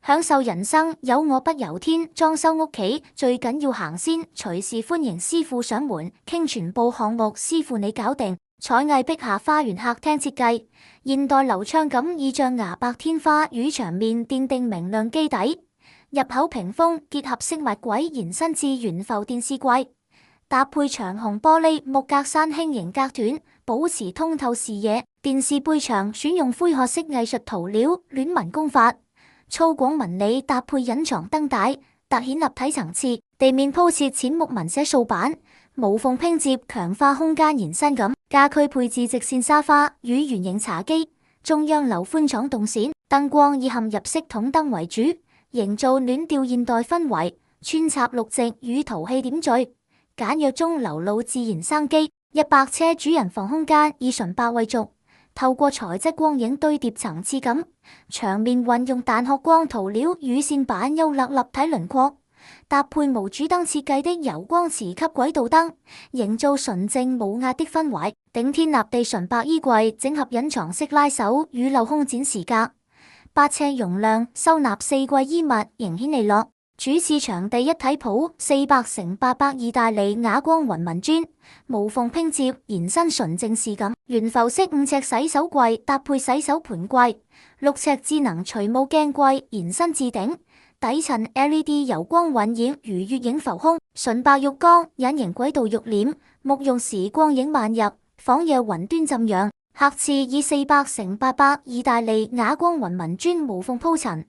享受人生，有我不由天。裝修屋企最緊要行先，隨時歡迎師傅上門，傾全部項目，師傅你搞定。彩藝碧霞花園客廳設計，現代流暢感以象牙白天花與牆面奠定明亮基底。入口屏風結合飾物軌延伸至懸浮電視櫃，搭配長虹玻璃木格柵輕型隔斷，保持通透視野。電視背牆選用灰褐色藝術塗料，戀紋工法，粗獷紋理搭配隱藏燈帶，凸顯立體層次。地面鋪設淺木紋寫掃板，無縫拼接強化空間延伸感。家居配置直線沙發與圓形茶幾，中央留寬敞動線，燈光以嵌入式筒燈為主，營造暖調現代氛圍。穿插綠植與陶器點綴，簡約中流露自然生機。100車主人房空間以純白為主，透過材質光影堆疊層次感。牆面運用蛋殼光塗料與線板優勒立體輪廓，搭配無主燈設計的柔光磁吸軌道燈，營造純正無壓的氛圍。頂天立地純白衣櫃整合隱藏式拉手與鏤空展示架，8尺容量收納4櫃衣物，形顯利落。主次場地一體鋪400×800意大利啞光雲紋磚，無縫拼接延伸純正視感。懸浮式5尺洗手櫃搭配洗手盆櫃，6尺智能除霧鏡櫃延伸至頂，底層 LED 柔光暈染如月影浮空。純白浴缸隱形軌道浴簾，沐浴時光影漫入，仿若雲端浸仰。客廁以400×800意大利啞光雲紋磚無縫鋪陳。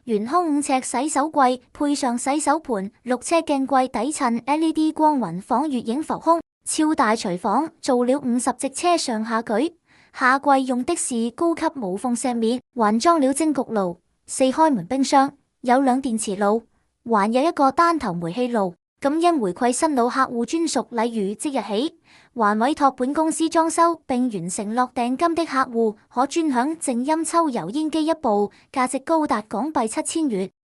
懸空5尺洗手櫃配上洗手盆，6車鏡櫃底襯 LED 光暈仿月影浮空。超大廚房做了50席車上下舉，下櫃用的是高級無縫石面，還裝了蒸焗爐、4開門冰箱，有2電磁爐，還有一個單頭煤氣爐。感恩回饋新老客戶專屬禮遇，即日起還委託本公司裝修並完成落訂金的客戶，可專享靜音抽油煙機1部，價值高達港幣7000元。